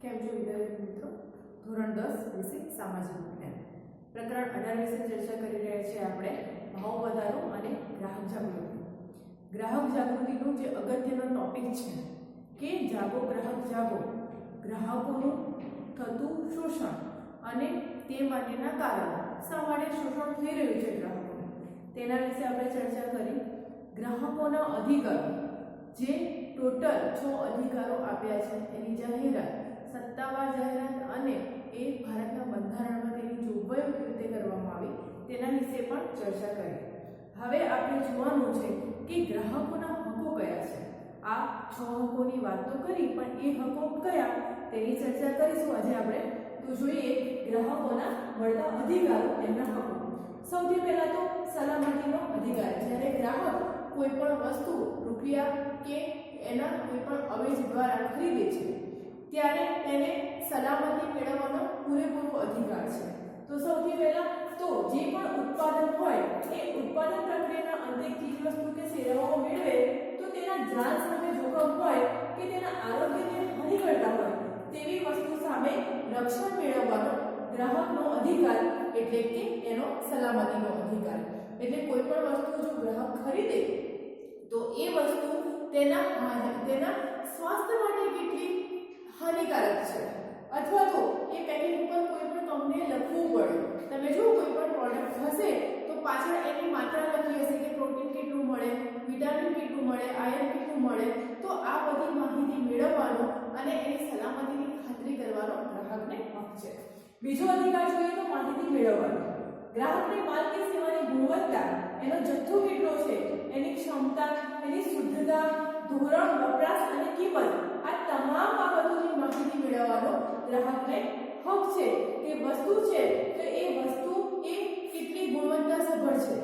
કેમ છો વિદ્યાર્થી મિત્રો? ધોરણ 10 વિષય સામાજિક વિજ્ઞાન પ્રકરણ 18 વિશે ચર્ચા કરી રહ્યા છીએ આપણે ભાવ વધારો અને ગ્રાહક જાગૃતિ. ગ્રાહક જાગૃતિનો જે અગત્યનો ટોપિક છે કે જાગો ગ્રાહક જાગો, ગ્રાહકોનું થતું શોષણ અને તે માટેના કારણો, શા માટે શોષણ થઈ રહ્યું છે ગ્રાહકોને, તેના વિશે આપણે ચર્ચા કરી. ગ્રાહકોના અધિકારો, જે ટોટલ 6 અધિકારો આપ્યા છે, એની જાહેરાત, સત્તાવાર જાહેરાત અને એ ભારતના બંધારણમાં તેની જોગવાઈઓ કેવી રીતે કરવામાં આવી તેના વિશે પણ ચર્ચા કરી. હવે આપણે જોવાનું છે કે ગ્રાહકોના હકો કયા છે. આ 6 હકોની વાત તો કરી, પણ એ હકો કયા તેની ચર્ચા કરીશું આજે આપણે. તો જોઈએ ગ્રાહકોના મળતા અધિકારો, એમના હકો. સૌથી પહેલા તો સલામતીનો અધિકાર. જ્યારે ગ્રાહક કોઈ પણ વસ્તુ રૂપિયા કે એના કોઈ પણ અવેજ દ્વારા ખરીદે છે ત્યારે તેને સલામતી મેળવવાનો પૂરેપૂરો અધિકાર છે. તો સૌથી પહેલા તો જે પણ ઉત્પાદન હોય એ ઉત્પાદન પ્રક્રિયાના અંતે ચીજ વસ્તુ કે સેવાઓ મેળવે તો તેના જાન સામે જોખમ હોય કે તેના આરોગ્યને હાનિ કરતા હોય તેવી વસ્તુ સામે રક્ષણ મેળવવાનો ગ્રાહકનો અધિકાર, એટલે કે એનો સલામતીનો અધિકાર. એટલે કોઈ પણ વસ્તુ જો ગ્રાહક ખરીદે તો એ વસ્તુ તેના સ્વાસ્થ્ય માટે કેટલી હાનિકારક છે, અથવા તો એ પેકેટ ઉપર કોઈ પણ કંપનીએ લખવું પડે. તમે જો કોઈ પણ પ્રોડક્ટ હશે તો પાછળ એની માત્રા લખી હશે કે પ્રોટીન કેટલું મળે, વિટામિન કેટલું મળે, આયર્ન કેટલું મળે. તો આ બધી માહિતી મેળવવાનો અને એની સલામતીની ખાતરી કરવાનો ગ્રાહકને હક છે. બીજો અધિકાર જોઈએ તો માહિતી મેળવવાનો. ગ્રાહકને માલ કે સેવાની ગુણવત્તા, એનો જથ્થો કેટલો છે, એની ક્ષમતા, એની શુદ્ધતા, ધોરણ, વપરાશ અને કિંમત, આ તમામ બાબતોની માહિતી મેળવવાનો ગ્રાહકને હક છે. કે વસ્તુ છે તો એ વસ્તુ એ કેટલી ગુણવત્તાસભર છે,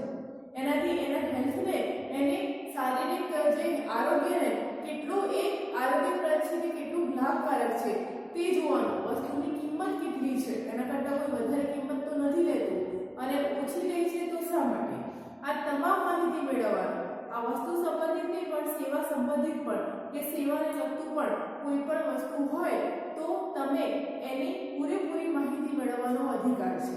એનાથી એના હેલ્થને, એને શારીરિક જે આરોગ્યને કેટલું એ આરોગ્યપ્રદ છે કે કેટલું લાભકારક છે તે જોવાનું. વસ્તુની કિંમત કેટલી છે, એના કરતાં કોઈ વધારે કિંમત તો નથી લેતું અને ઓછી લે છે તો શા માટે, આ તમામ માહિતી મેળવવાનો. આ વસ્તુ સંબંધિત નહીં પણ સેવા સંબંધિત પણ કે સેવાને લગતું પણ કોઈ પણ વસ્તુ હોય તો તમે એની પૂરેપૂરી માહિતી મેળવવાનો અધિકાર છે.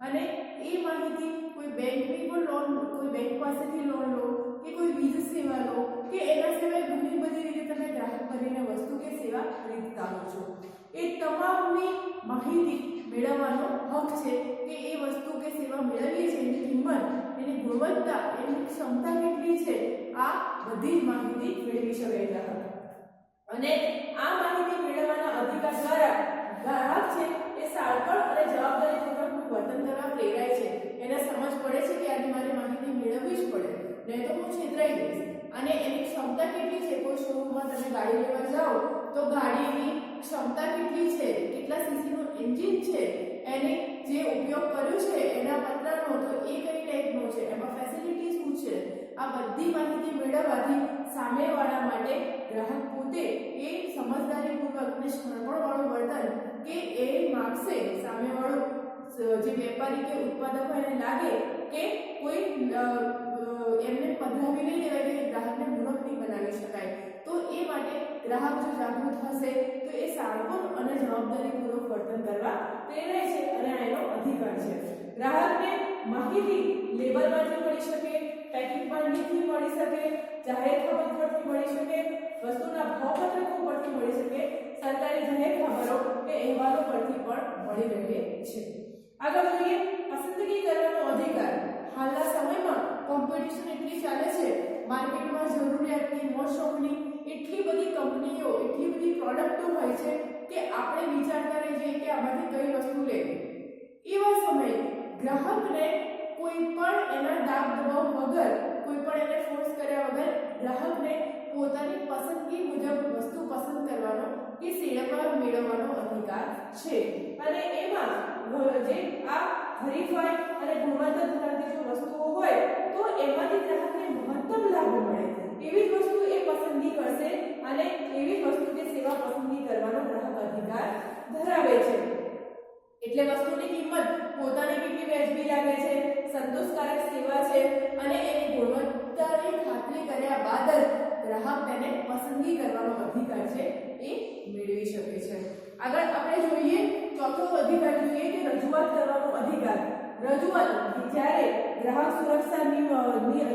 અને એ માહિતી કોઈ બેંકની પણ લોન, કોઈ બેંક પાસેથી લોન લો કે કોઈ વીજ સેવા લો કે એના સિવાય ઘણી બધી રીતે તમે ગ્રાહક બનીને વસ્તુ કે સેવા ખરીદતા હો છો, એ તમામની માહિતી મેળવવાનો હક છે કે એ વસ્તુ કે સેવા મેળવીએ છીએ એની કિંમત, એની ગુણવત્તા, એની ક્ષમતા કેટલી છે, આ બધી જ માહિતી મેળવી શકે ગ્રાહક. અને આ માહિતી મેળવવાના અધિકાર દ્વારા ગ્રાહક છે એ સાળપણ અને જવાબદારીપૂર્વકનું વર્તન કરવા પ્રેરાય છે. એને સમજ પડે છે કે આજે મારે માહિતી મેળવવી જ પડે, નહીં તો હું છેતરાઈ જઈશ. અને એની ક્ષમતા કેટલી છે, કોઈ શોરૂમમાં તમે ગાડી લેવા જાઓ તો ગાડીની ક્ષમતા કેટલી છે, કેટલા સીસીનું એન્જિન છે, એને જે ઉપયોગ કર્યો છે એના પત્રનો તો એ કઈ ટાઈપનો છે, એમાં ફેસિલિટી શું છે, આ બધી માહિતી મેળવવાથી સામેવાળા માટે ગ્રાહક પોતે એ સમજદારીપૂર્વક અને શરમવાળું વર્તન કે એ માગશે, સામેવાળો જે વેપારી કે ઉત્પાદક હોય એને લાગે કે કોઈ એમને પધરાવી નહીં દેવાય કે ગ્રાહકને મૂર્ખ નહીં બનાવી શકાય. તો એ માટે ગ્રાહક જો જાગૃત હશે તો એ સારું અને જવાબદારીપૂર્વક વર્તન કરવા પ્રેરાય છે અને એનો અધિકાર છે. ગ્રાહકને માહિતી લેબલમાંથી મળી શકે, પેકિંગ માંડીથી મળી શકે, જાહેર ખબર પરથી મળી શકે, વસ્તુના ભાવપત્રકો પરથી મળી શકે, સરકારી જાહેર ખબરો કે અહેવાલો પરથી પણ મળી રહે છે. આગળ જોઈએ પસંદગી કરવાનો અધિકાર. હાલના સમયમાં કોમ્પિટિશન એટલી ચાલે છે, માર્કેટમાં જરૂરિયાતની, મોસમની એટલી બધી કંપનીઓ, એટલી બધી પ્રોડક્ટો હોય છે કે આપણે વિચારતા રહી જઈએ કે આમાંથી કઈ વસ્તુ લેવી. એવા સમયે ગ્રાહકને કોઈ પણ એના દાબ દબાવ વગર, કોઈ પણ એને ફોર્સ કર્યા વગર ગ્રાહકને પોતાની પસંદગી મુજબ વસ્તુ પસંદ કરવાનો કે સેવા મેળવવાનો અધિકાર છે. અને એમાં જે આ હરીફાઈ અને ગુણવત્તા ધરાવતી જો વસ્તુઓ હોય તો એમાંથી ગ્રાહકને મહત્તમ લાભ મળે એવી જ વસ્તુ એ પસંદગી કરશે અને એવી વસ્તુ કે સેવા પસંદગી કરવાનો ગ્રાહક અધિકાર ધરાવે છે. એટલે વસ્તુની કિંમત પોતાને કેટલી વ્યાજબી લાગે છે, સંતોષકારક સેવા છે અને એની ગુણવત્તાની ખાતરી કર્યા બાદ જ ગ્રાહક તેને પસંદગી કરવાનો અધિકાર છે એ મેળવી શકે છે. આગળ આપણે જોઈએ ચોથો અધિકાર જોઈએ કે રજૂઆત કરવાનો અધિકાર. રજૂઆત જ્યારે ગ્રાહક સુરક્ષાની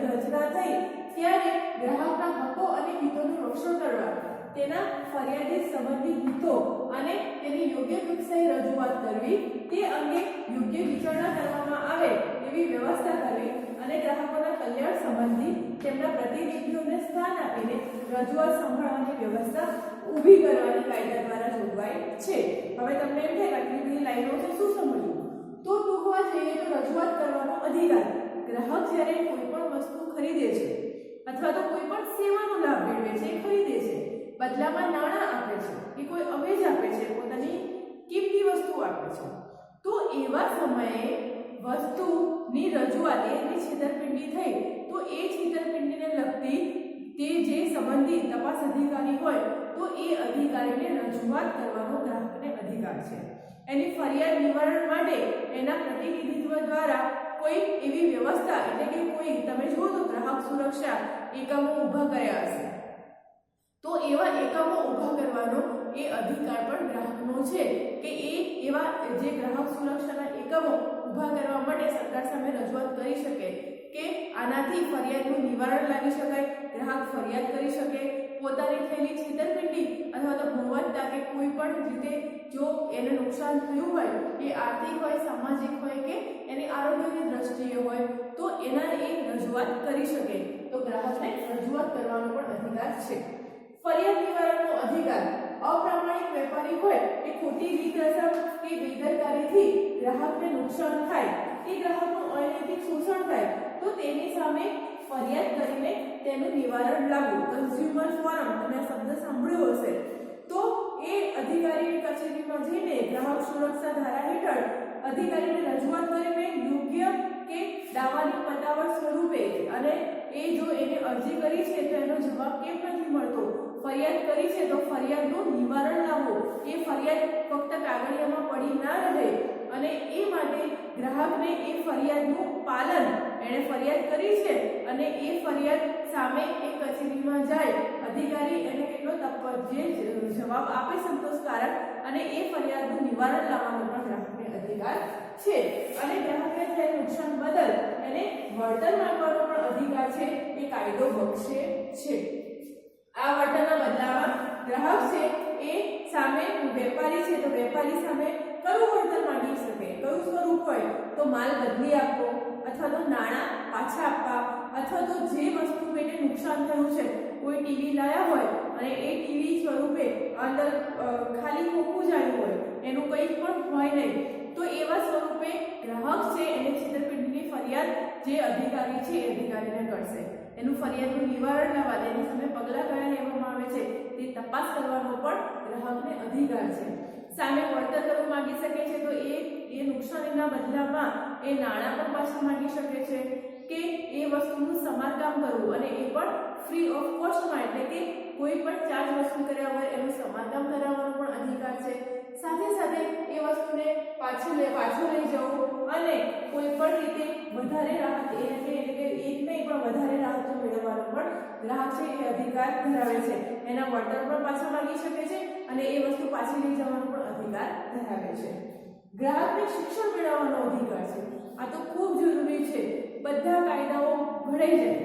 રચના થઈ ત્યારે ગ્રાહકના હકો અને હિતોનું રક્ષણ કરવા, તેના ફરિયાદી સંબંધિત હિતો અને તેની યોગ્ય કક્ષાએ રજૂઆત કરવી, તે અંગે યોગ્ય વિચારણા કરવામાં આવે એવી વ્યવસ્થા કરવી અને ગ્રાહકોના કલ્યાણ સંબંધી તેમના પ્રતિનિધિઓને સ્થાન આપીને રજૂઆત સંભાળવાની વ્યવસ્થા ઊભી કરવાની કાયદા દ્વારા જોગવાઈ છે. હવે તમને એમ થાય કે આટલી બધી લાઈનો છે, શું સમજવું? તો ટૂંકમાં જઈએ તો રજૂઆત કરવાનો અધિકાર. ગ્રાહક જ્યારે કોઈ પણ વસ્તુ ખરીદે છે અથવા તો કોઈ પણ સેવાનો લાભ મેળવે છે, ખરીદે છે, બદલામાં નાણાં આપે છે કે કોઈ અવેજ આપે છે, પોતાની કિંમતી વસ્તુ આપે છે, તો એવા સમયે વસ્તુની રજૂઆત એની છેતરપિંડી થઈ તો એ છેતરપિંડીને લગતી તે જે સંબંધિત તપાસ અધિકારી હોય તો એ અધિકારીને રજૂઆત કરવાનો ગ્રાહકને અધિકાર છે. એની ફરિયાદ નિવારણ માટે એના પ્રતિનિધિત્વ દ્વારા કોઈ એવી વ્યવસ્થા, એટલે કે કોઈ તમે જુઓ તો ગ્રાહક સુરક્ષા એકમો ઊભા કર્યા હશે, તો એવા એકમો ઊભા કરવાનો એ અધિકાર પણ ગ્રાહકનો છે કે એ એવા જે ગ્રાહક સુરક્ષાના એકમો ઊભા કરવા માટે સરકાર સામે રજૂઆત કરી શકે કે આનાથી ફરિયાદનું નિવારણ લાવી શકાય, ગ્રાહક ફરિયાદ કરી શકે, પોતાની થયેલી છેતરપિંડી અથવા તો ગુણવત્તા કે કોઈ પણ રીતે જો એને નુકસાન થયું હોય, એ આર્થિક હોય, સામાજિક હોય કે એની આરોગ્યની દ્રષ્ટિએ હોય, તો એના એ રજૂઆત કરી શકે. તો ગ્રાહકને રજૂઆત કરવાનો પણ અધિકાર છે. ફરિયાદ નિવારણનો અધિકાર. અપ્રામાણિક વેપારી હોય કે ખોટી રીત રસમ કે બેદરકારીથી ગ્રાહકને નુકસાન થાય કે ગ્રાહકનું અનૈતિક શોષણ થાય તો તેની સામે ફરિયાદ કરીને તેનું નિવારણ લાવવું. કન્ઝ્યુમર ફોરમ, તમે આ શબ્દ સાંભળ્યો હશે, તો એ અધિકારીની કચેરીમાં જઈને ગ્રાહક સુરક્ષા ધારા હેઠળ અધિકારીને રજૂઆત કરીને યોગ્ય કે દાવાની પતાવટ સ્વરૂપે, અને એ જો એને અરજી કરી છે તો એનો જવાબ કેમ નથી મળતો, ફરિયાદ કરી છે તો ફરિયાદનું નિવારણ લાવવું, એ ફરિયાદ ફક્ત કાગળિયામાં પડી ના રહે અને એ માટે ગ્રાહકને એ ફરિયાદનું પાલન, એણે ફરિયાદ કરી છે અને એ ફરિયાદ સામે એ કચેરીમાં જાય, અધિકારી એને કેટલો જે જવાબ આપે સંતોષકારક, અને એ ફરિયાદનું નિવારણ લાવવાનો પણ ગ્રાહકને અધિકાર છે. અને ગ્રાહકને થયેલ નુકસાન બદલ એને વળતર માંગવાનો પણ અધિકાર છે, એ કાયદો બક્ષે છે. આ વળતરના બદલામાં ગ્રાહક છે એ સામે વેપારી છે તો વેપારી સામે કયું વળતર માંગી શકે, કયું સ્વરૂપ હોય તો માલ બદલી આપવો અથવા તો નાણાં પાછા આપવા, અથવા તો જે વસ્તુ પેટે નુકસાન થયું છે, કોઈ ટીવી લાયા હોય અને એ ટીવી સ્વરૂપે અંદર ખાલી ખોખું જ આવ્યું હોય, એનું કંઈ પણ હોય નહીં, તો એવા સ્વરૂપે ગ્રાહક છે એને છેતરપિંડીની ફરિયાદ જે અધિકારી છે એ અધિકારીને કરશે. એનું ફરિયાદનું નિવારણ લાવવા તેની સામે પગલાં કયા લેવામાં આવે છે તે તપાસ કરવાનો પણ ગ્રાહકને અધિકાર છે. સામે વળતર કરવું માંગી શકે છે તો એ નુકસાનીના બદલામાં એ નાણાં પણ પાછા માંગી શકે છે કે એ વસ્તુનું સમારકામ કરવું, અને એ પણ ફ્રી ઓફ કોસ્ટમાં, એટલે કે કોઈ પણ ચાર્જ વસૂલ કર્યા વગર એનું સમારકામ કરાવવાનો પણ અધિકાર છે. સાથે સાથે એ વસ્તુને પાછો લઈ જવું અને કોઈ પણ રીતે વધારે રાહત, એટલે કે એક નહીં પણ વધારે રાહત મેળવવાનો પણ ગ્રાહક છે એ અધિકાર ધરાવે છે. એના વળતર પણ પાછા માંગી શકે છે અને એ વસ્તુ પાછી લઈ જવાનો પણ અધિકાર ધરાવે છે. ગ્રાહકને શિક્ષણ મેળવવાનો અધિકાર છે. આ તો ખૂબ જરૂરી છે. બધા કાયદાઓ ઘડાઈ જાય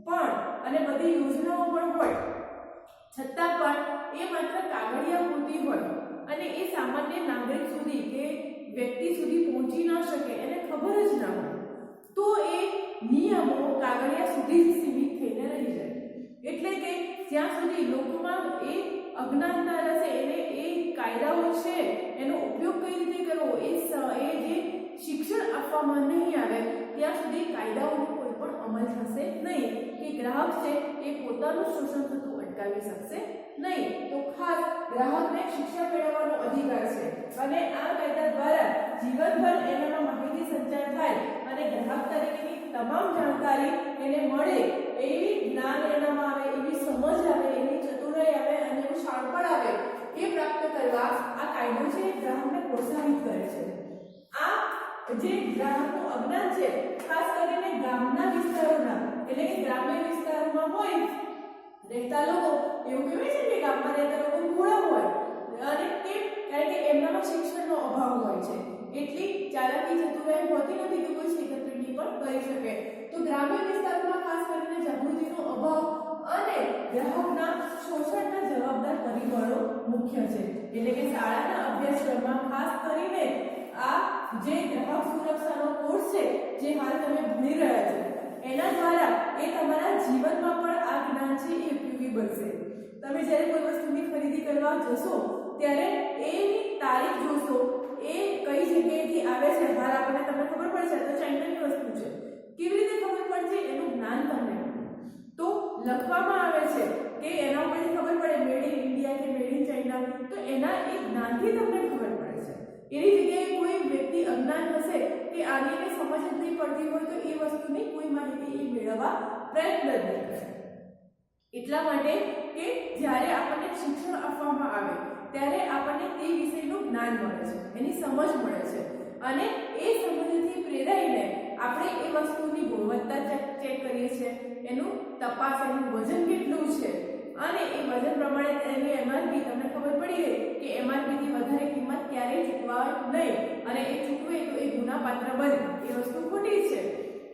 પણ અને બધી યોજનાઓ પણ હોય છતાં પણ એ માત્ર કાગળિયા પૂરતી હોય અને એ સામાન્ય નાગરિક સુધી કે વ્યક્તિ સુધી પહોંચી ન શકે, એને ખબર જ ના હોય, તો એ નિયમો કાગળિયા સુધી જ સીમિત થઈને રહી જાય. એટલે કે જ્યાં સુધી લોકોમાં એ અજ્ઞાનતા રહેશે, એને એ કાયદાઓ છે એનો ઉપયોગ કઈ રીતે કરવો એ જે શિક્ષણ આપવામાં નહીં આવે ત્યાં સુધી કાયદાઓનો કોઈ પણ અમલ થશે નહીં, કે ગ્રાહક છે એ પોતાનું શોષણ થતું અટકાવી શકશે નહીં. તો ખાસ ગ્રાહકને શિક્ષણ મેળવવાનો અધિકાર છે અને આ કાયદા દ્વારા જીવનભર એનામાં માહિતી સંચાર થાય અને ગ્રાહક તરીકેની તમામ જાણકારી એને મળે, એવી જ્ઞાન એનામાં આવે, એવી સમજ આવે, એવી ચતુરાઈ આવે અને એવું શાણપણ આવે, એ પ્રાપ્ત કરવા આ કાયદો છે ગ્રાહકને પ્રોત્સાહિત કરે છે. આ જે ગ્રાહકનું અજ્ઞાન છે ખાસ કરીને ગામના વિસ્તારોના, એટલે કે ગ્રામ્ય વિસ્તારોમાં હોય રહેતા લોકો, એવું કહેવાય છે કે ગામમાં રહેતા લોકો થોડા હોય અને કેમ કારણ કે એમનામાં શિક્ષણનો અભાવ હોય છે એટલી ચાલાકી ચતુરાઈ હોતી નથી કે કોઈ છેતરપિંડી પણ કરી શકે તો ગ્રામ્ય વિસ્તારોમાં ખાસ કરીને જાગૃતિનો અભાવ અને ગ્રાહકના શોષણના જવાબદાર પરિબળો મુખ્ય છે એટલે કે શાળાના અભ્યાસક્રમમાં ખાસ કરીને આ જે ગ્રાહક સુરક્ષાનો કોર્સ છે જે હાલ તમે ભણી રહ્યા છો એના દ્વારા એ તમારા જીવનમાં પણ આ જ્ઞાન છે એ ઉપયોગી બનશે તમે જ્યારે કોઈ વસ્તુની ખરીદી કરવા જશો ત્યારે એની તારીખ જોશો એ કઈ જગ્યાએથી આવે છે હાલ આપણને તમને ખબર પડશે તો ચાઇનાની વસ્તુ છે કેવી રીતે ખબર પડશે એનું જ્ઞાન તમને તો લખવામાં આવે છે કે એના ઉપરથી ખબર પડે મેડ ઇન ઇન્ડિયા કે મેડ ઇન ચાઇના તો એના એ જ્ઞાનથી તમને ખબર પડે છે એની જગ્યાએ કોઈ વ્યક્તિ અજ્ઞાન હશે કે આને એને સમજ જ નહીં પડતી હોય તો એ વસ્તુની કોઈ માહિતી એ મેળવવા પ્રયત્ન જ નહીં કરે એટલા માટે કે જ્યારે આપણને શિક્ષણ આપવામાં આવે ત્યારે આપણને તે વિષયનું જ્ઞાન મળે છે એની સમજ મળે છે અને એ સમજથી પ્રેરાઈને આપણે એ વસ્તુની ગુણવત્તા ચેક કરીએ છીએ એનું તપાસ એનું વજન કેટલું છે અને એ વજન પ્રમાણે તેની એમઆરપી તમને ખબર પડી ગઈ કે એમઆરપી થી વધારે કિંમત ક્યારેય ચૂકવા નહીં અને એ ચૂકવે તો એ ગુનાપાત્ર બને એ વસ્તુ ખોટી છે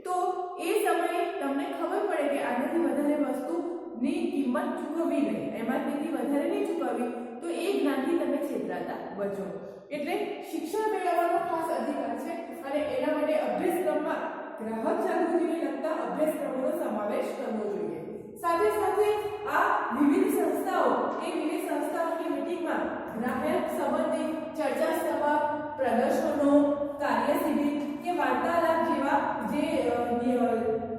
તો એ સમયે તમને ખબર પડે કે આનાથી વધારે વસ્તુની કિંમત ચૂકવવી નહીં એમઆરપી થી વધારે નહીં ચૂકવવી તો એ જ્ઞાનથી તમે છેતરાતા બચો એટલે શિક્ષણ મેળવવાનો ખાસ અધિકાર છે અને એના માટે અભ્યાસક્રમમાં ગ્રાહક જાગૃતિને લગતા અભ્યાસક્રમોનો સમાવેશ કરવો જોઈએ સાથે સાથે આ વિવિધ સંસ્થાઓની મીટિંગમાં ગ્રાહક સંબંધિત ચર્ચા સભા પ્રદર્શનો કાર્ય શિબિર કે વાર્તાલાપ જેવા જે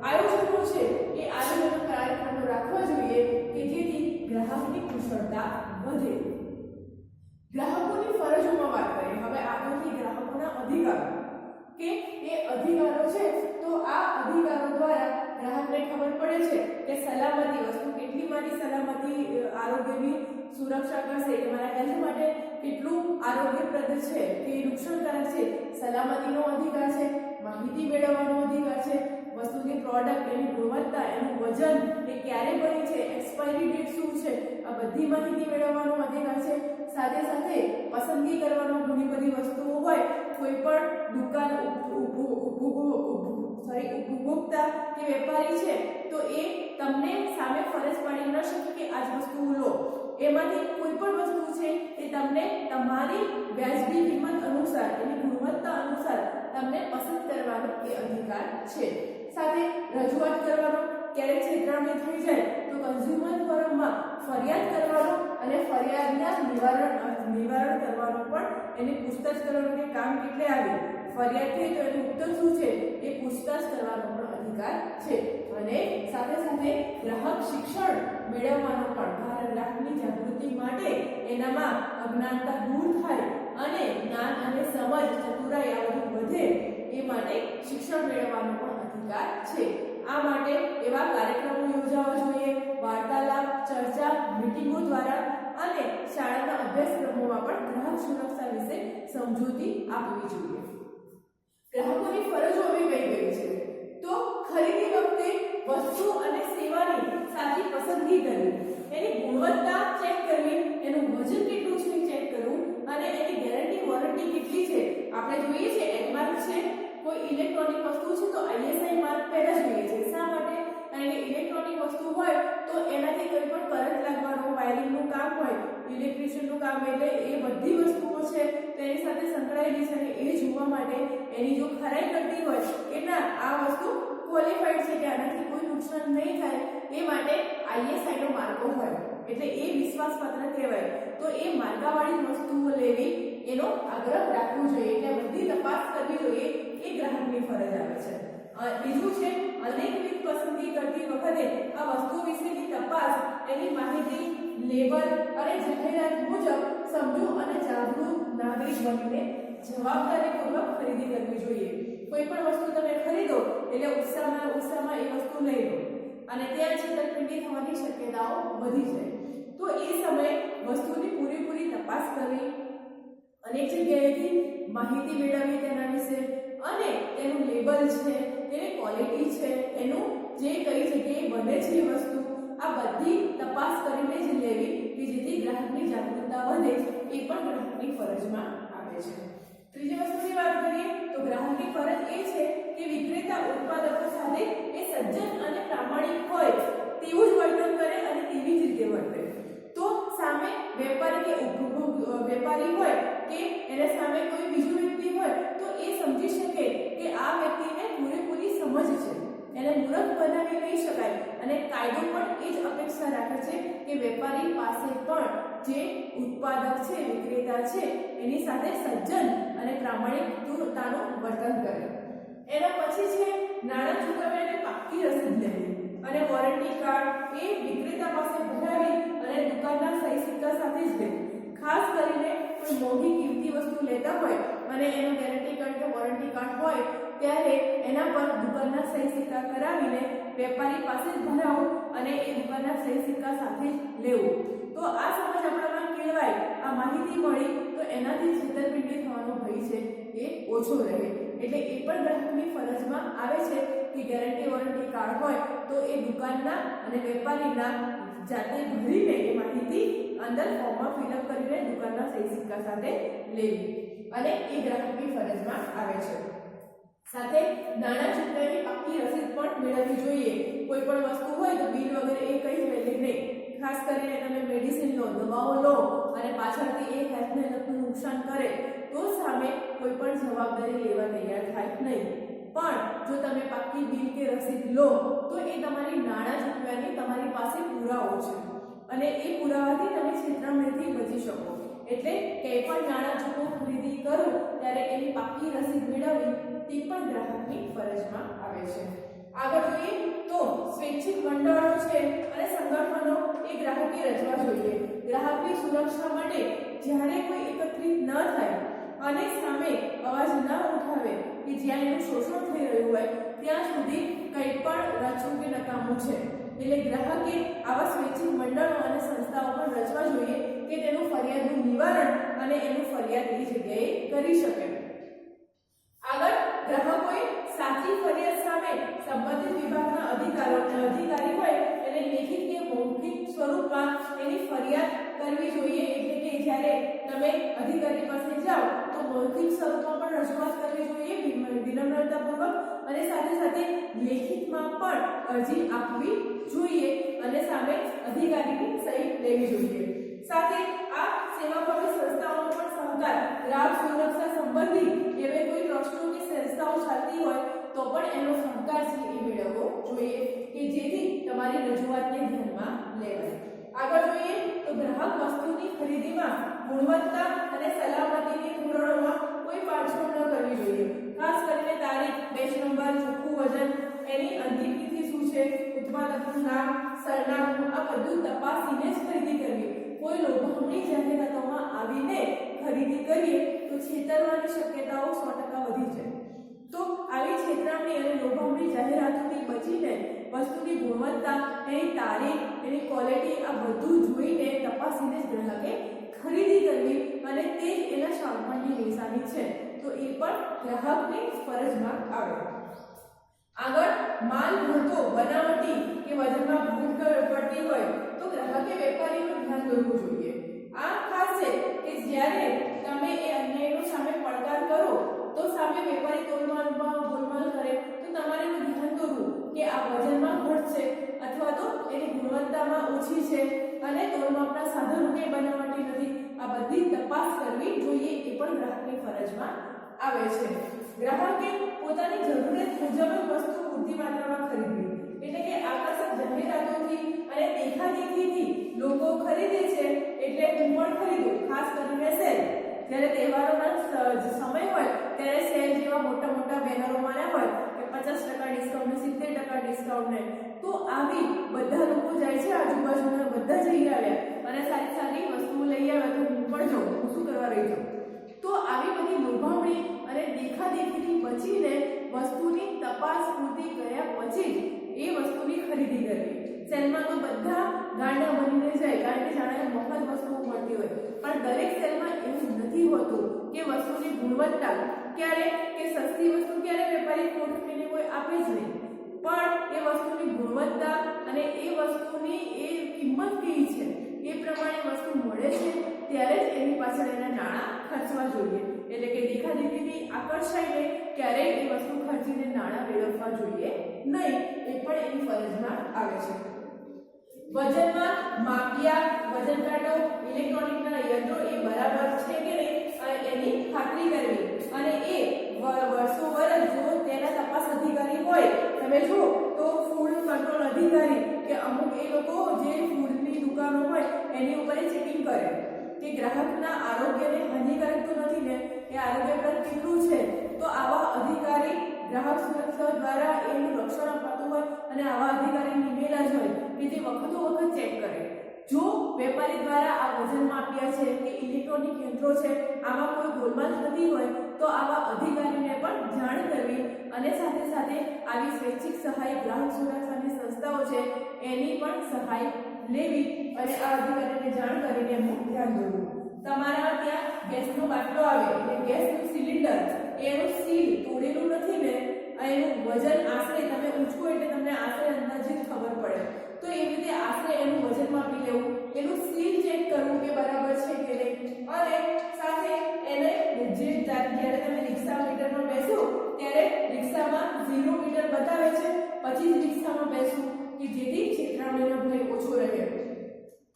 આયોજનો છે એ આયોજન કાર્યક્રમો રાખવા જોઈએ કે જેથી ગ્રાહકની કુશળતા વધે ગ્રાહકોની ફરજોમાં વાત કરીએ હવે આગળથી ગ્રાહકોના અધિકારો કે એ અધિકારો છે તો આ અધિકારો દ્વારા ગ્રાહકને ખબર પડે છે કે સલામતી વસ્તુ કેટલી મારી સલામતી આરોગ્યની સુરક્ષા કરશે કે મારા હેલ્થ માટે કેટલું આરોગ્યપ્રદ છે કે નુકસાનકારક છે સલામતીનો અધિકાર છે માહિતી મેળવવાનો અધિકાર છે વસ્તુની પ્રોડક્ટ એની ગુણવત્તા એનું વજન એ ક્યારે બની છે એક્સપાયરી ડેટ શું છે આ બધી માહિતી મેળવવાનો અધિકાર છે સાથે સાથે પસંદગી કરવાનો ઘણી બધી વસ્તુઓ હોય કોઈ પણ દુકાન ઉપભોક્તા કે વેપારી છે તો એ તમને સામે ફરજ પાડી ન શકે કે આ જ વસ્તુ લો એમાંથી કોઈ પણ વસ્તુ છે એ તમને તમારી વ્યાજબી કિંમત અનુસાર એની ગુણવત્તા અનુસાર તમને પસંદ કરવાનો એ અધિકાર છે સાથે રજૂઆત કરવાનો ક્યારેક છેતરામણી થઈ જાય તો કન્ઝ્યુમર ફોરમમાં ફરિયાદ કરવાનો અને ફરિયાદના નિવારણ કરવાનું પણ એની પૂછતાછ કરવાનું કે કામ કેટલે આવ્યું ફરિયાદ થઈ તો એનું ઉત્તર શું છે એ પૂછતાછ કરવાનો પણ અધિકાર છે અને સાથે સાથે ગ્રાહક શિક્ષણ મેળવવાનો પણ ગ્રાહકની જાગૃતિ માટે એનામાં અજ્ઞાનતા દૂર થાય અને જ્ઞાન અને સમજ ચતુરાઈ આ બધું વધે એ માટે શિક્ષણ મેળવવાનો પણ અધિકાર છે આ માટે એવા કાર્યક્રમો યોજવા જોઈએ વાર્તાલાપ ચર્ચા મીટિંગો દ્વારા અને શાળાના અભ્યાસક્રમોમાં પણ ગ્રાહક સુરક્ષા વિશે સમજૂતી આપવી જોઈએ ગ્રાહકોની ફરજો હવે કઈ ગઈ છે તો ખરીદી વખતે વસ્તુ અને સેવાની સાચી પસંદગી કરવી એની ગુણવત્તા ચેક કરવી એનું વજન કેટલું છે ચેક કરવું અને એની ગેરંટી વોરંટી કેટલી છે આપણે જોઈએ છે એડમાર્ક છે કોઈ ઇલેક્ટ્રોનિક વસ્તુ છે તો આઈએસઆઈ માર્ક પહેલા જોઈએ છે શા માટે કારણ કે ઇલેક્ટ્રોનિક વસ્તુ હોય તો એનાથી કોઈ પણ કરંટ લાગવાનું વાયરિંગનું કામ હોય ઇલેક્ટ્રિશિયનનું કામ એટલે એ બધી વસ્તુઓ છે તેની સાથે સંકળાયેલી છે અને એ જોવા માટે એની જો ખરાઈ કરતી હોય કે ના આ વસ્તુ ક્વોલિફાઈડ છે કે આનાથી કોઈ નુકસાન નહીં થાય એ માટે આઈએસઆઈનો માર્કો હોય એટલે એ વિશ્વાસપાત્ર કહેવાય તો એ માર્કાવાળી વસ્તુઓ લેવી એનો આગ્રહ રાખવો જોઈએ એટલે બધી તપાસ કરવી જોઈએ એ ગ્રાહકની ફરજ આવે છે બીજું છે અનેકવિધ પસંદગી કરતી વખતે આ વસ્તુ વિશેની તપાસ એની માહિતી લેબલ અને જાહેરાત મુજબ સમજુ અને જાગૃત નાગરિક બનીને જવાબદારીપૂર્વક ખરીદી કરવી જોઈએ કોઈ પણ વસ્તુ તમે ખરીદો એટલે ઉત્સાહમાં એ વસ્તુ લઈ લો અને ત્યાં છેતરપિંડી થવાની શક્યતાઓ વધી જાય તો એ સમયે વસ્તુની પૂરેપૂરી તપાસ કરવી અનેક જગ્યાએથી માહિતી મેળવવી તેના વિશે અને તેનું લેબલ છે તેની ક્વોલિટી છે એનું જે કઈ જગ્યાએ બને છે એ વસ્તુ આ બધી તપાસ કરીને જ લેવી કે જેથી ગ્રાહકની જાગૃતિ છે. ત્રીજી વસ્તુની વાત કરીએ તો ગ્રાહકની ફરજ એ છે કે વિક્રેતા ઉત્પાદકો સાથે એ સજ્જન અને પ્રામાણિક હોય તેવું જ વર્તન કરે અને તેવી જ રીતે વર્તે. તો સામે વેપારી કે વેપારી હોય કે એને સામે કોઈ બીજો વ્યક્તિ હોય તો એ સમજી શકે કે આ વ્યક્તિને પૂરેપૂરી સમજ છે, એને મૂર્ખ બનાવી નહીં શકાય અને કાયદો પણ એ જ અપેક્ષા રાખે છે કે વેપારી પાસે પણ જે ઉત્પાદક છે, વિક્રેતા છે, એની સાથે સજ્જન અને પ્રામાણિકતાનું વર્તન કરે. એના પછી છે નાણાં ચૂકવ્યાને પાક્કી રસીદ લેવી અને વોરંટી કાર્ડ એ વિક્રેતા પાસે ભરાવી અને દુકાનના સહી સિક્કા સાથે જ લેવું. ખાસ કરીને કોઈ મોંઘી કિંમતી વસ્તુ લેતા હોય અને એનો ગેરંટી કાર્ડ કે વોરંટી કાર્ડ હોય ત્યારે એના પર દુકાનના સહી સિક્કા કરાવીને વેપારી પાસે જ ભરાવો અને એ દુકાનના સહી સિક્કા સાથે જ લેવું. તો આ સમજ આપણામાં કેળવાય, આ માહિતી મળી તો એનાથી છેતરપિંડી થવાનો ભય છે એ ઓછો રહે. એટલે એ પણ ગ્રાહકની ફરજમાં આવે છે કે ગેરંટી વોરંટી કાર્ડ હોય તો એ દુકાનના અને વેપારીના જાતે ભરીને એ માહિતી અંદર ફોર્મમાં ફિલઅપ કરીને દુકાનના સહી સિક્કા સાથે લેવી અને એ ગ્રાહકની ફરજમાં આવે છે. સાથે નાણાં ચૂકવ્યાની પાક્કી રસીદ પણ મેળવવી જોઈએ. કોઈ પણ વસ્તુ હોય તો બિલ વગર એ કઈ વેલ્યુ નહીં. ખાસ કરીને તમે મેડિસિન લો, દવાઓ લો અને પાછળથી એ હેલ્થને લગતું નુકસાન કરે તો સામે કોઈ પણ જવાબદારી લેવા તૈયાર થાય નહીં. પણ જો તમે પાક્કી બિલ કે રસીદ લો તો એ તમારી નાણાં ચૂકવ્યાની તમારી પાસે પુરાવો છે અને એ પુરાવાથી તમે છેતરપિંડીથી બચી શકો. એટલે કંઈ પણ નાણાં ચૂકવો ખરીદી કરો ત્યારે એની પાક્કી રસીદ મેળવવી તે પણ ગ્રાહકની ફરજમાં આવે છે. આગળ જોઈએ તો સ્વૈચ્છિક મંડળો છે અને સંગઠનો એ ગ્રાહકે રચવા જોઈએ. ગ્રાહકની સુરક્ષા માટે જ્યારે કોઈ એકત્રિત ન થાય અને સામે અવાજ ન ઉઠાવે કે જ્યાં એનું શોષણ થઈ રહ્યું હોય ત્યાં સુધી કંઈ પણ રચવું કે નકામું છે. એટલે ગ્રાહકે આવા સ્વૈચ્છિક મંડળો અને સંસ્થાઓ પણ રચવા જોઈએ કે તેનું ફરિયાદનું નિવારણ અને એનું ફરિયાદ એ જગ્યાએ કરી શકે. આગળ ગ્રાહકોએ સાચી ફરિયાદ સામે સંબંધિત વિભાગના અધિકારી હોય એને લેખિત કે મૌખિક સ્વરૂપમાં એની ફરિયાદ કરવી જોઈએ. એટલે કે જ્યારે તમે અધિકારી પાસે જાઓ તો મૌખિક સ્વરૂપમાં પણ રજૂઆત કરવી જોઈએ વિનમ્રતાપૂર્વક અને સાથે સાથે લેખિતમાં પણ અરજી આપવી જોઈએ અને સામે અધિકારીની સહી લેવી જોઈએ. સાથે આ સેવાભાવી સંસ્થાઓનો પણ સહકાર ગ્રાહક સુરક્ષા સંબંધી એવી કોઈ ટ્રસ્ટો કે સંસ્થાઓ ચાલતી હોય તો પણ એનો સહકાર છે એ મેળવવો જોઈએ કે જેથી તમારી રજૂઆતને ધ્યાનમાં લેવાય. આગળ જોઈએ તો ગ્રાહક વસ્તુની ખરીદીમાં ગુણવત્તા અને સલામતીની ધોરણોમાં કોઈ બાંધછોડ ન કરવી જોઈએ. ખાસ કરીને તારીખ, બેચ નંબર, ચોખ્ખું વજન, એની અંતિમ તિથિ શું છે, ઉત્પાદકનું નામ, સરનામું આ બધું તપાસીને જ ખરીદી કરવી. કોઈ લોભામણી જાહેરાતોમાં આવીને ખરીદી કરીએ તો છેતરવાની શક્યતાઓ 100% વધી જાય. તો આવી છેતરામણી અને લોભામણી જાહેરાતોથી બચીને વસ્તુની ગુણવત્તા, એની તારીખ, એની ક્વોલિટી આ બધું જોઈને તપાસીને જ ગ્રાહકે ખરીદી કરવી અને તે જ એના શાણપણની નિશાની છે. તો એ પણ ગ્રાહકની ફરજમાં આવે. આગળ માલ ભરતો, બનાવટી કે વજનમાં ભૂલ પડતી હોય તો ગ્રાહકે વેપારીનું ધ્યાન દોરવું જોઈએ. આ ખાસ છે કે જ્યારે તમે એ અન્યાયનો સામે પડકાર કરો તો સામે વેપારી તોલમાલમાં ગોલમાલ કરે તો તમારે ધ્યાન દોરવું કે આ વજનમાં ઘટ છે અથવા તો એની ગુણવત્તામાં ઓછી છે અને તોલમાપના સાધનો કે બનાવટી નથી. આ બધી તપાસ કરવી જોઈએ. એ પણ ગ્રાહકની ફરજમાં આવે છે. ગ્રાહકે પોતાની જરૂરિયાત મુજબ જ વસ્તુ પૂરતી માત્રામાં ખરીદવી. એટલે કે આકર્ષક જાહેરાતોથી અને દેખાદેખીથી લોકો ખરીદે છે એટલે હું પણ ખરીદું. ખાસ કરીને સેલ, જ્યારે તહેવારોના સમય હોય ત્યારે સેલ જેવા મોટા મોટા બેનરો માર્યા હોય કે 50% ડિસ્કાઉન્ટ, 70% ડિસ્કાઉન્ટ, તો આવી બધા લોકો જાય છે, આજુબાજુના બધા જઈ આવ્યા અને સારી સારી વસ્તુઓ લઈ આવ્યા તો હું પણ જાઉં, હું શું કરવા રહી જાઉં. તો આવી બધી લોભામણી અને દેખાદેખીથી બચીને વસ્તુની તપાસ પૂરતી કર્યા પછી જ એ વસ્તુની ખરીદી કરવી. સેલમાં તો બધા ગાંડા બનીને જાય કારણ કે જાણે મફત વસ્તુઓ મળતી હોય, પણ દરેક સેલમાં એવું નથી હોતું કે વસ્તુની ગુણવત્તા ક્યારે કે સસ્તી વસ્તુ ક્યારે વેપારી ખોટ કરીને કોઈ આપે જ નહીં, પણ એ વસ્તુની ગુણવત્તા અને એ વસ્તુની એ કિંમત કેવી છે એ પ્રમાણે વસ્તુ મળે છે ત્યારે જ એની પાછળ એના નાણાં ખર્ચવા જોઈએ. એટલે કે દેખાદેખીથી આકર્ષાઈને ક્યારેય એ વસ્તુ ખર્ચીને નાણાં વેડફવા જોઈએ નહીં, એ પણ એની ફરજમાં આવે છે. વજનમાં માપ્યા વજન કાંટો ઇલેક્ટ્રોનિકના યંત્રો એ બરાબર છે કે નહીં એની ખાતરી કરવી, અને એ વર્ષો વર્ષ જો તેના તપાસ અધિકારી હોય, તમે જો તો ફૂડ કંટ્રોલ અધિકારી કે અમુક એ લોકો જે ફૂડની દુકાનો હોય એની ઉપર ચેકિંગ કરે કે ગ્રાહકના આરોગ્યને હાનિકારક તો નથી ને, એ આરોગ્યપ્રદ કેટલું છે. તો આવા અધિકારી ગ્રાહક સુરક્ષા દ્વારા એનું રક્ષણ અપાતું હોય અને આવા અધિકારી નિમેલા જ હોય કે જે વખતો વખત ચેક કરે. જો વેપારી દ્વારા આ વજન માપ્યા છે કે ઇલેક્ટ્રોનિક યંત્રો છે આમાં કોઈ ગોલમાલ થતી હોય તો આવા અધિકારીને પણ જાણ કરવી, અને સાથે સાથે આવી સ્વૈચ્છિક સહાય ગ્રાહક સુરક્ષાની સંસ્થાઓ છે એની પણ સહાય લેવી અને આ અધિકારીને જાણ કરીને એનું ધ્યાન દોરવું. તમારા ત્યાં ગેસનો બાટલો આવે એટલે ગેસનું સિલિન્ડર એનું સીલ તોડેલું નથી ને, એનું વજન આશરે તમે ઊંચકો એટલે તમને આશરે અંદાજિત ખબર પડે, તો એવી રીતે આશરે એનું વજન માપી લેવું, એનું સીલ ચેક કરવું કે બરાબર છે કે નહીં, અને સાથે એને જે જ્યારે તમે રિક્ષા મીટરમાં બેસો ત્યારે રિક્ષામાં 0 મીટર બતાવે છે પછી જ રિક્ષામાં બેસવું કે જેથી છેતરામણીનો ભય ઓછો રહે.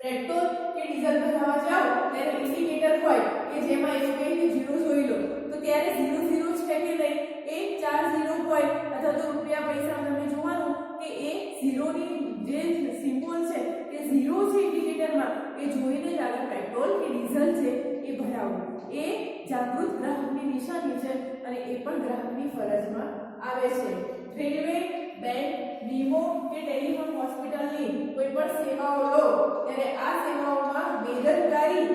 પેટ્રોલ કે ડીઝલ ભરાવા જાઓ ત્યારે ઇન્ડિકેટર હોય કે જેમાં એવું કહે કે 0 જોઈ લો, તો ત્યારે 0 છે કે નહીં એ 4 0 હોય અથવા તો રૂપિયા પૈસા તમે જોવાનું કે એ 0 ની જે સિમ્બોલ છે કે 0 છે ઇન્ડિકેટરમાં એ જોઈને જ આગળ પેટ્રોલ કે ડીઝલ છે એ ભરાવવું. એ જાગૃત ગ્રાહકની નિશાની છે અને એ પણ ગ્રાહકની ફરજમાં આવે છે. રેલવે, બેંક, વીમો કે ટેલિફોન, હોસ્પિટલની કોઈ પણ સેવાઓ લો ત્યારે આ સેવાઓમાં બેદરકારી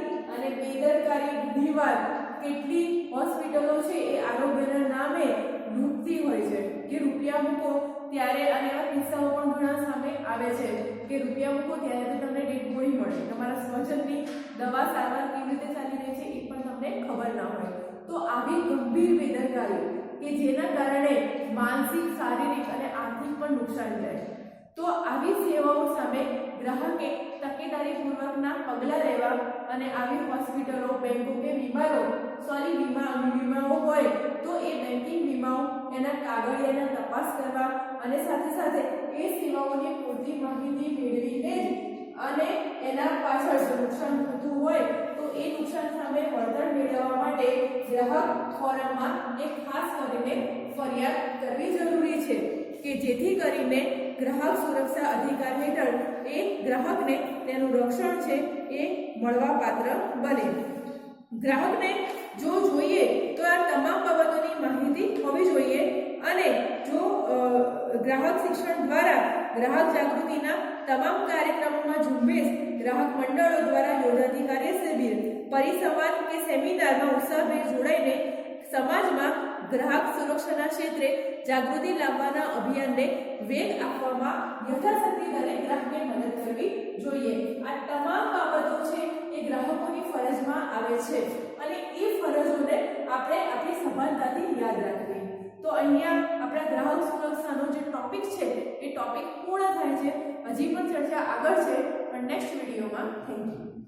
ઘણીવાર કેટલી હોસ્પિટલો છે એ આરોગ્યના નામે લૂંટતી હોય છે કે રૂપિયા મૂકો ત્યારે, અને આ કિસ્સાઓ પણ ઘણા સામે આવે છે કે રૂપિયા મૂકો ત્યારે તો તમને ડેડ બોડી મળે, તમારા સ્વજનની દવા સારવાર કેવી રીતે ચાલી રહી છે એ પણ તમને ખબર ના હોય. તો આવી ગંભીર બેદરકારી કે જેના કારણે માનસિક, શારીરિક અને આર્થિક પણ નુકસાન જાય, તો આવી સેવાઓ સામે ગ્રાહકે તકેદારીપૂર્વકના પગલાં લેવા અને આવી હોસ્પિટલો, બેંકો કે વીમાઓ હોય તો એ બેન્કિંગ વીમાઓ એના કાગળિયાના તપાસ કરવા અને સાથે સાથે એ સેવાઓની પૂરતી માહિતી મેળવીને જ અને એના પાછળ જો નુકસાન થતું હોય તો એ નુકસાન સામે વળતર મેળવવા માટે ગ્રાહક ફોરમમાં એક ખાસ કરીને ફરિયાદ કરવી જરૂરી છે કે જેથી કરીને ગ્રાહક સુરક્ષા અધિકાર હેઠળ એ ગ્રાહકને તેનું રક્ષણ છે એ મળવાપાત્ર બને. ગ્રાહકને જો જોઈએ તો આ તમામ બાબતોની માહિતી હોવી જોઈએ, અને જો ગ્રાહક શિક્ષણ દ્વારા ગ્રાહક જાગૃતિના તમામ કાર્યક્રમોમાં ઝુંબેશ, ગ્રાહક મંડળો દ્વારા યોજાતી કાર્યશિબિર, પરિસંવાદ કે સેમિનારમાં ઉત્સાહભેર જોડાઈને સમાજમાં ગ્રાહક સુરક્ષાના ક્ષેત્રે જાગૃતિ લાવવાના અભિયાનને વેગ આપવામાં યથાશક્તિ દરેક ગ્રાહકને મદદ કરવી જોઈએ. આ તમામ બાબતો છે એ ગ્રાહકોની ફરજમાં આવે છે અને એ ફરજોને આપણે આપણી સભાનતાથી યાદ રાખવી. તો અહીંયા આપણા ગ્રાહક સુરક્ષાનો જે ટોપિક છે એ ટોપિક પૂર્ણ થાય છે. હજી પણ ચર્ચા આગળ છે, પણ નેક્સ્ટ વિડીયોમાં. Thank you.